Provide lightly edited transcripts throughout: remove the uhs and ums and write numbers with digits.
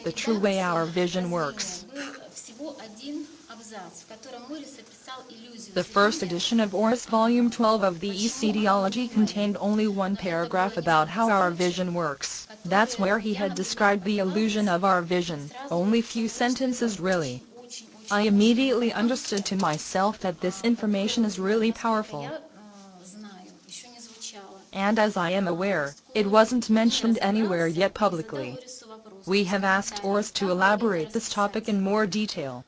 The true way our vision works. The first edition of Oris Volume 12 of the IISSIIDIOLOGY contained only one paragraph about how our vision works. That's where he had described the illusion of our vision, only few sentences really. I immediately understood to myself that this information is really powerful. And as I am aware, it wasn't mentioned anywhere yet publicly. We have asked Oris to elaborate this topic in more detail.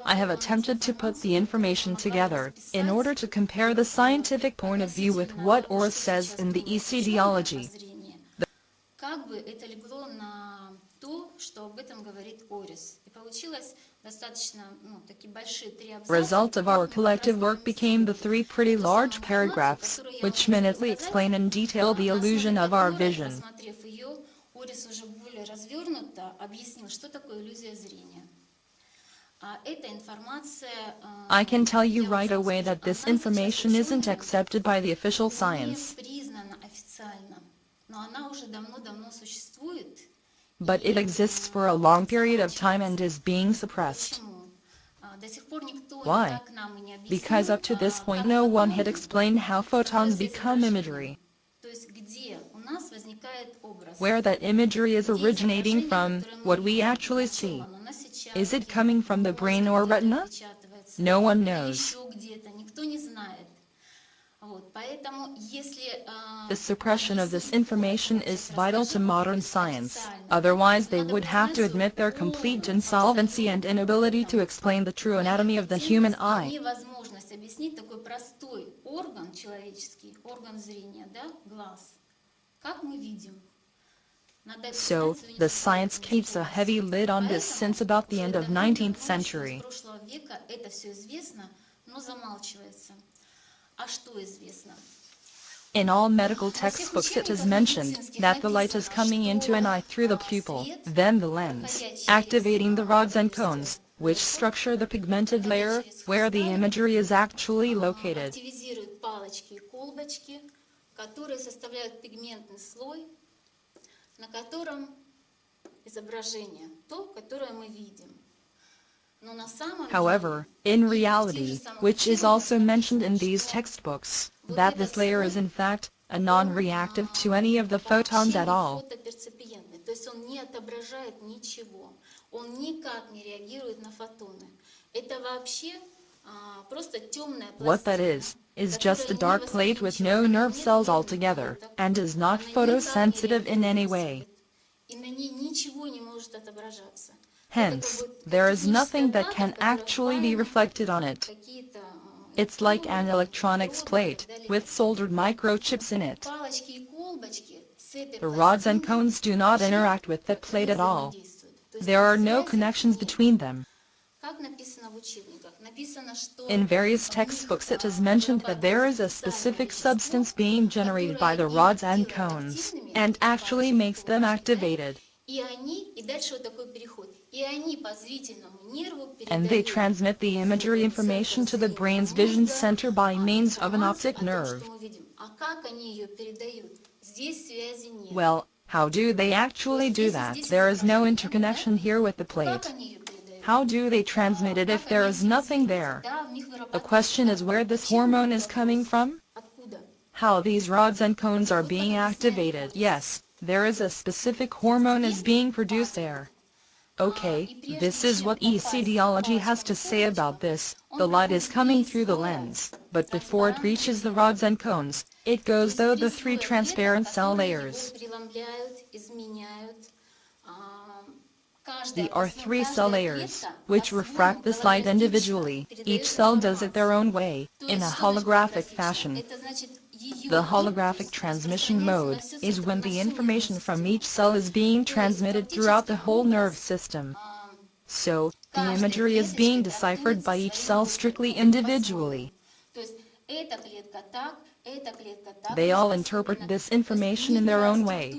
I have attempted to put the information together, in order to compare the scientific point of view with what Oris says in the IISSIIDIOLOGY. The result of our collective work became the 3 pretty large paragraphs, which minutely explain in detail the illusion of our vision. I can tell you right away that this information isn't accepted by the official science. But it exists for a long period of time and is being suppressed. Why? Because up to this point no one had explained how photons become imagery. Where that imagery is originating from, what we actually see. Is it coming from the brain or retina? No one knows. The suppression of this information is vital to modern science, otherwise they would have to admit their complete insolvency and inability to explain the true anatomy of the human eye. So, the science keeps a heavy lid on this since about the end of 19th century. In all medical textbooks it is mentioned that the light is coming into an eye through the pupil, then the lens, activating the rods and cones, which structure the pigmented layer, where the imagery is actually located. However, in reality, which is also mentioned in these textbooks, that this layer is in fact, non-reactive to any of the photons at all. What that is just a dark plate with no nerve cells altogether, and is not photosensitive in any way. Hence, there is nothing that can actually be reflected on it. It's like an electronics plate, with soldered microchips in it. The rods and cones do not interact with the plate at all. There are no connections between them. In various textbooks it is mentioned that there is a specific substance being generated by the rods and cones, and actually makes them activated. And they transmit the imagery information to the brain's vision center by means of an optic nerve. Well, how do they actually do that? There is no interconnection here with the plate. How do they transmit it if there is nothing there? The question is where this hormone is coming from? How these rods and cones are being activated. Yes, there is a specific hormone is being produced there. Okay, this is what IISSIIDIOLOGY has to say about this. The light is coming through the lens, but before it reaches the rods and cones, it goes through the 3 transparent cell layers. There are 3 cell layers, which refract this light individually. Each cell does it their own way, in a holographic fashion. The holographic transmission mode is when the information from each cell is being transmitted throughout the whole nerve system. So, the imagery is being deciphered by each cell strictly individually. They all interpret this information in their own way.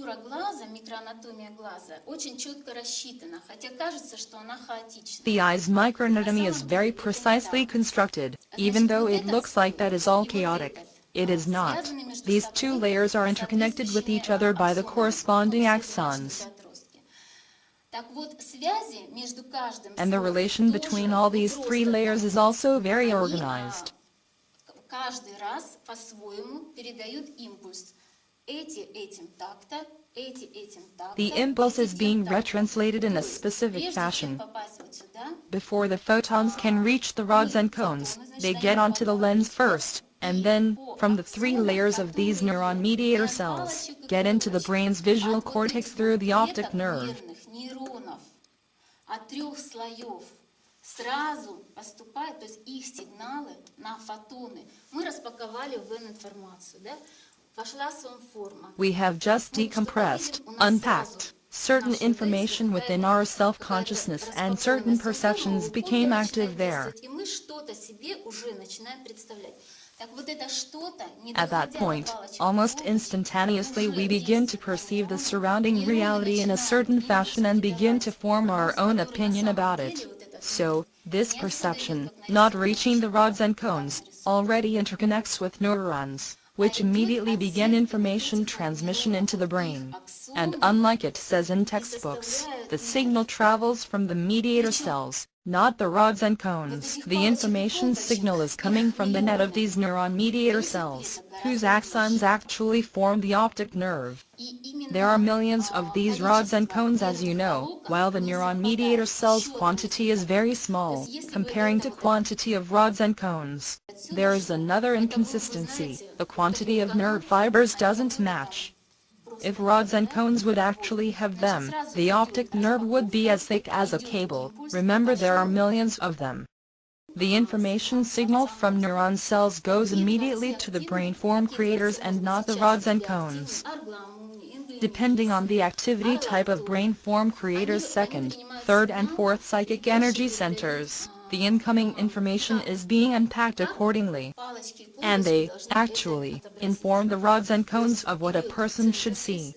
The eye's microanatomy is very precisely constructed, even though it looks like that is all chaotic. It is not. These 2 layers are interconnected with each other by the corresponding axons. And the relation between all these three layers is also very organized. The impulse is being retranslated in a specific fashion. Before the photons can reach the rods and cones, they get onto the lens first, and then, from the three layers of these neuron mediator cells, get into the brain's visual cortex through the optic nerve. Сразу поступают, то есть их сигналы на фотоны. Мы распаковали в информацию, да? Пошла форма. We have just decompressed, unpacked, certain information within our self-consciousness and certain perceptions became active there. И мы что-то себе уже начинаем представлять. At that point, almost instantaneously we begin to perceive the surrounding reality in a certain fashion and begin to form our own opinion about it. So, this perception, not reaching the rods and cones, already interconnects with neurons, which immediately begin information transmission into the brain. And unlike it says in textbooks, the signal travels from the mediator cells, not the rods and cones. The information signal is coming from the net of these neuron mediator cells, whose axons actually form the optic nerve. There are millions of these rods and cones, as you know, while the neuron mediator cells quantity is very small, comparing to quantity of rods and cones. There is another inconsistency: the quantity of nerve fibers doesn't match. If rods and cones would actually have them, the optic nerve would be as thick as a cable. Remember, there are millions of them. The information signal from neuron cells goes immediately to the brain form creators and not the rods and cones. Depending on the activity type of brain form creators' second, third and fourth psychic energy centers, the incoming information is being unpacked accordingly. And they, actually, inform the rods and cones of what a person should see.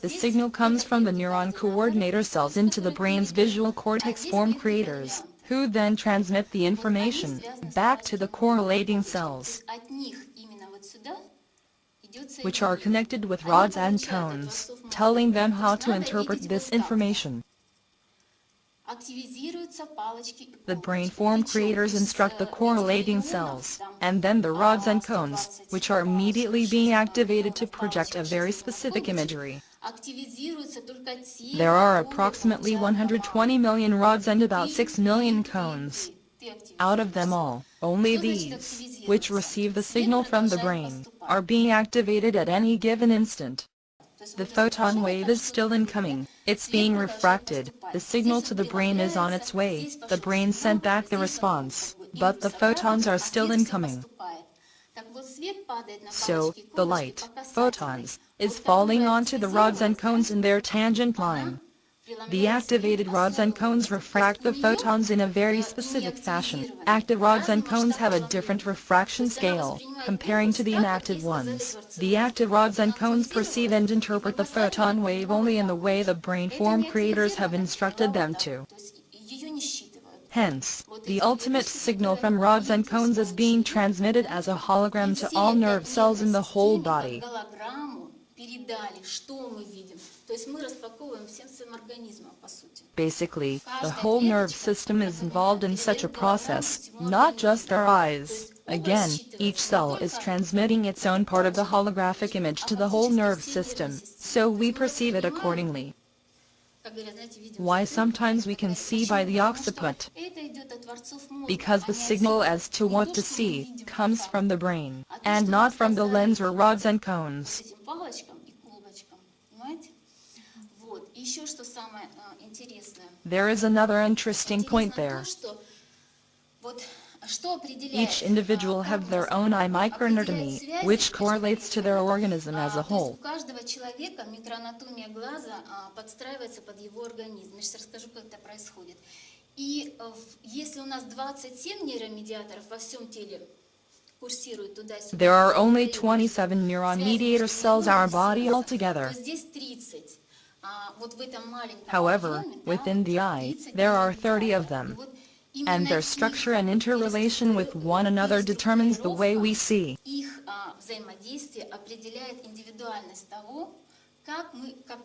The signal comes from the neuron coordinator cells into the brain's visual cortex form creators, who then transmit the information back to the correlating cells, which are connected with rods and cones, telling them how to interpret this information. The brain form creators instruct the correlating cells, and then the rods and cones, which are immediately being activated to project a very specific imagery. There are approximately 120 million rods and about 6 million cones. Out of them all, only these, which receive the signal from the brain, are being activated at any given instant. The photon wave is still incoming, it's being refracted, the signal to the brain is on its way, the brain sent back the response, but the photons are still incoming. So, the light, photons, is falling onto the rods and cones in their tangent line. The activated rods and cones refract the photons in a very specific fashion. Active rods and cones have a different refraction scale, comparing to the inactive ones. The active rods and cones perceive and interpret the photon wave only in the way the brain form creators have instructed them to. Hence, the ultimate signal from rods and cones is being transmitted as a hologram to all nerve cells in the whole body. Basically, the whole nerve system is involved in such a process, not just our eyes. Again, each cell is transmitting its own part of the holographic image to the whole nerve system, so we perceive it accordingly. Why sometimes we can see by the occiput? Because the signal as to what to see comes from the brain, and not from the lens or rods and cones. There is another interesting point there. Each individual have their own eye microanatomy, which correlates to their organism as a whole. There are only 27 neuron mediator cells in our body altogether. However, within the eye, there are 30 of them. And their structure and interrelation with one another determines the way we see. как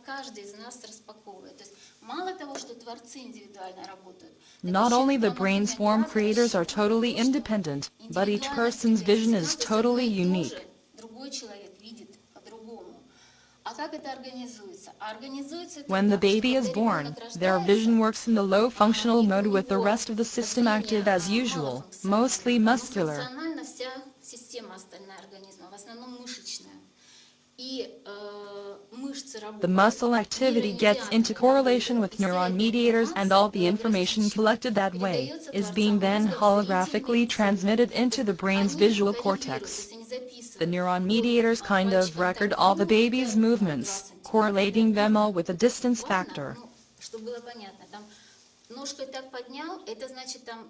каждый из нас распаковывает. То есть мало того, что творцы индивидуально работают, так Not еще only the анатомия brainstorm глаза creators are рассчитана на totally то, что independent, but each индивидуально person's vision is totally одно и то unique. же, другой человек видит по-другому. А как это организуется? А организуется это When the так, что baby is когда born, ребенок their vision рождается, works in the low functional и mode у with the него rest of the system зрение active as usual, mostly малофункциональное, но muscular. функциональна вся система остальная организма, в основном мышечная. И мышцы The работают, muscle activity gets into нейромедиаторы correlation with работают, и вся neuron эта mediators and информация all the information голографически collected that way передается is being творцам then мозга в зрительные holographically transmitted центры. То into есть the brain's они visual коррелируют, то cortex. есть они The записывают. neuron Вот mediators kind пальчик of вот record так all the двинул, baby's это 2 movements, сантиметра, correlating them all with a это distance важно, factor. ну, чтобы было понятно. Там ножкой так поднял, это значит там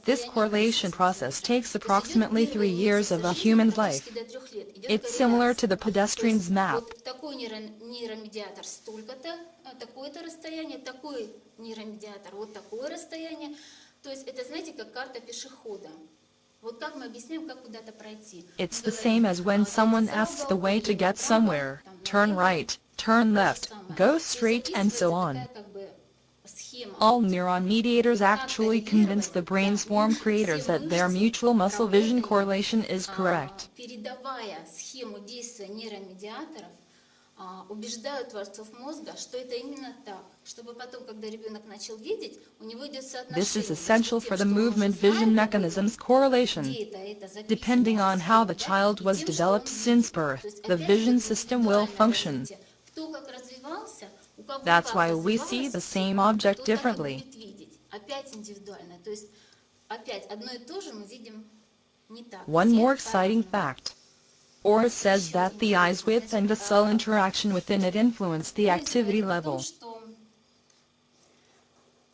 This расстояние correlation в process сантиметрах. takes То есть идет approximately 3 первые years of месяцы a жизни human's практически life. до 3 лет. Идет It's similar to корреляция. the То есть pedestrian's map. вот такой нейромедиатор столько-то, такое-то расстояние, такой нейромедиатор, вот такое расстояние. То есть это, знаете, как карта пешехода. Вот как мы объясняем, как куда-то пройти. It's the same as when someone asks the way to get somewhere. Turn right, turn left, go straight, and so on. All neuron mediators actually convince the brainstorm creators that their mutual muscle vision correlation is correct. Передавая схему действия нейромедиаторов, убеждают творцов мозга, что это именно так, чтобы потом, когда ребенок начал видеть, у него идет соотношение. This is essential for the movement vision mechanism's correlation. Depending on how the child was developed since birth, the vision system will function. Кто как развивался, у кого That's как why we see the развивалась same психика, object тот так и differently. будет видеть. Опять индивидуально. То есть опять одно и то же мы видим не так. One Все more exciting по-разному. fact. Oris says that the eye's width and the cell interaction within it influence the activity level.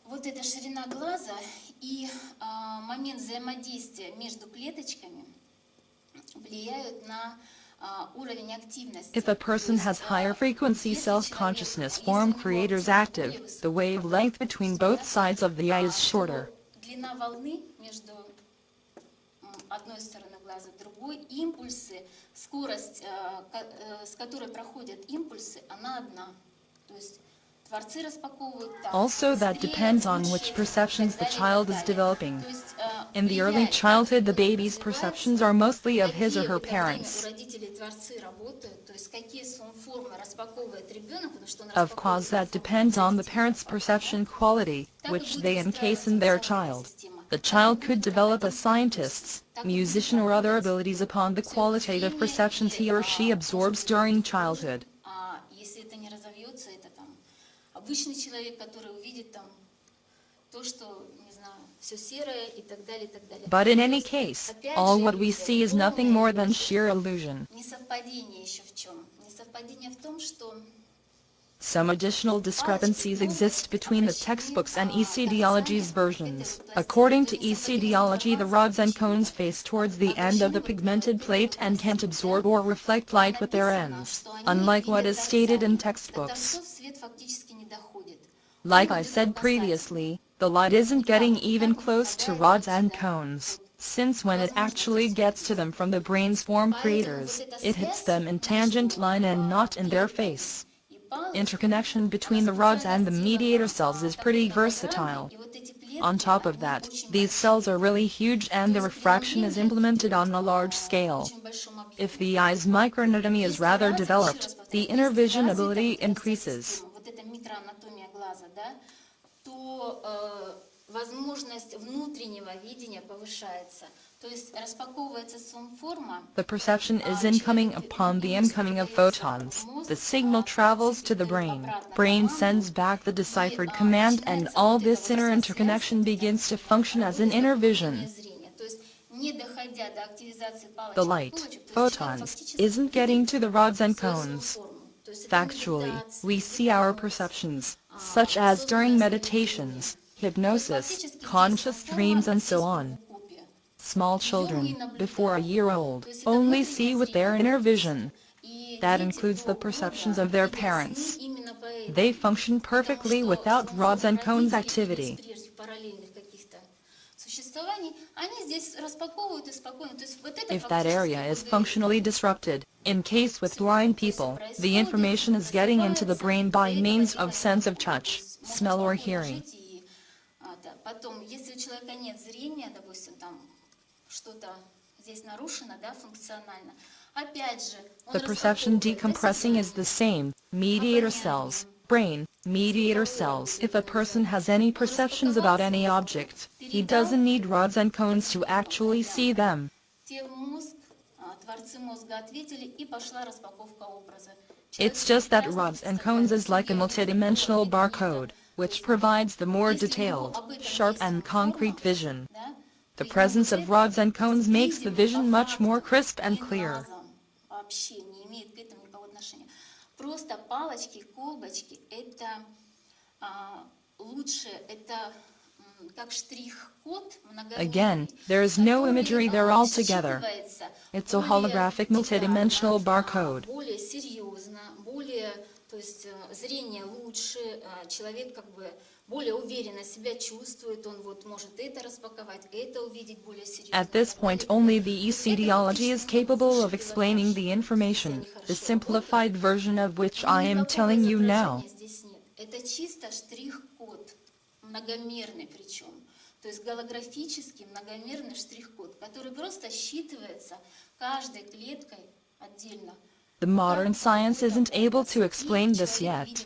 Вот эта ширина глаза и момент взаимодействия между клеточками влияют на уровень активности. If a person has higher frequency self-consciousness form creators active, the wavelength between both sides of the eye is shorter. Длина волны между одной стороны глаза и другой, импульсы, скорость, с которой проходят импульсы, она одна. То есть творцы распаковывают так. Also, that depends on which perceptions the child is developing. In the early childhood, the baby's perceptions are mostly of his or her parents. Of course, that depends on the parents' perception quality, which they encase in their child. The child could develop a scientist's, musician or other abilities upon the qualitative perceptions he or she absorbs during childhood. Обычный человек, который увидит там то, что, не знаю, все серое и так далее, и так далее. But in any case, all what we see is nothing more than sheer illusion. Несовпадение еще в чем? Несовпадение в том, что some additional discrepancies exist between the textbooks and IISSIIDIOLOGY's versions. According to IISSIIDIOLOGY, the rods and cones face towards the end of the pigmented plate and can't absorb or reflect light with their ends, unlike what is stated in textbooks. Like I said previously, the light isn't getting even close to rods and cones, since when it actually gets to them from the brainstorm creators, it hits them in tangent line and not in their face. Interconnection between the rods and the mediator cells is pretty versatile. On top of that, these cells are really huge and the refraction is implemented on a large scale. If the eye's microanatomy is rather developed, the inner vision ability increases. Возможность внутреннего видения повышается. То есть распаковывается сомформа. The perception is incoming upon the incoming of photons. The signal travels to the brain. Brain sends back the deciphered command and all this inner interconnection begins to function as an inner vision. The light, photons, isn't getting to the rods and cones. Factually, we see our perceptions, such as during meditations, hypnosis, conscious dreams and so on. Small children, before a year old, only see with their inner vision. That includes the perceptions of their parents. They function perfectly without rods and cones activity. If that area is functionally disrupted, In case with blind people, the information is getting into the brain by means of sense of touch, smell or hearing. Потом, если у человека нет зрения, допустим, там что-то здесь нарушено, да, функционально, опять же, он The perception decompressing is the same, mediator cells, brain, mediator cells. If a person has any perceptions about any object, he doesn't need rods and cones to actually see them. It's just that rods and cones is like a multidimensional barcode, which provides the more detailed, sharp and concrete vision. The presence of rods and cones makes the vision much more crisp and clear. Просто палочки, колбочки – это лучше, это как штрих-код многомерный. Again, there is no imagery there altogether. It's a holographic multidimensional barcode. Более серьезно, более, то есть зрение лучше, человек как бы более уверенно себя чувствует, он вот может это распаковать, это увидеть более серьезно. At this point only the IISSIIDIOLOGY is capable of explaining the information, the simplified version of which I am telling you now. Это чисто штрих-код, многомерный причем. То есть голографический многомерный штрих-код, который просто считывается каждой клеткой отдельно. The modern science isn't able to explain this yet.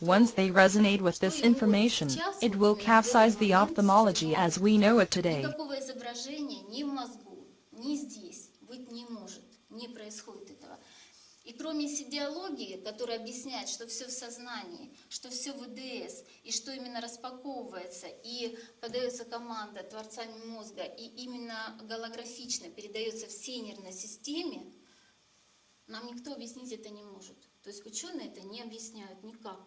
Once they resonate with this information, it will capsize the ophthalmology as we know it today. Никакого изображения ни в мозгу, ни здесь быть не может, не происходит этого. И кроме идеологии, которая объясняет, что все в сознании, что все в ИДС, и что именно распаковывается, и подается команда творцами мозга, и именно голографично передается всей нервной системе, нам никто объяснить это не может. То есть ученые это не объясняют никак.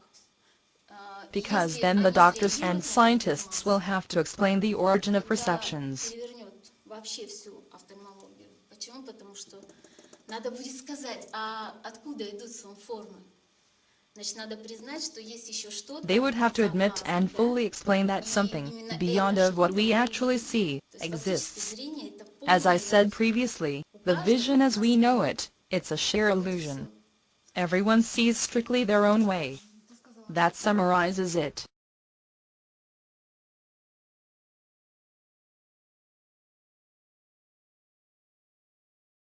Because then the doctors and scientists will have to explain the origin of perceptions. Перевернет вообще всю офтальмологию. Почему? Потому что надо будет сказать, а откуда идут формы. Значит, надо признать, что есть еще что-то. They would have to admit and fully explain that something, beyond of what we actually see, exists. As I said previously, the vision as we know it, it's a sheer illusion. Everyone sees strictly their own way. That summarizes it.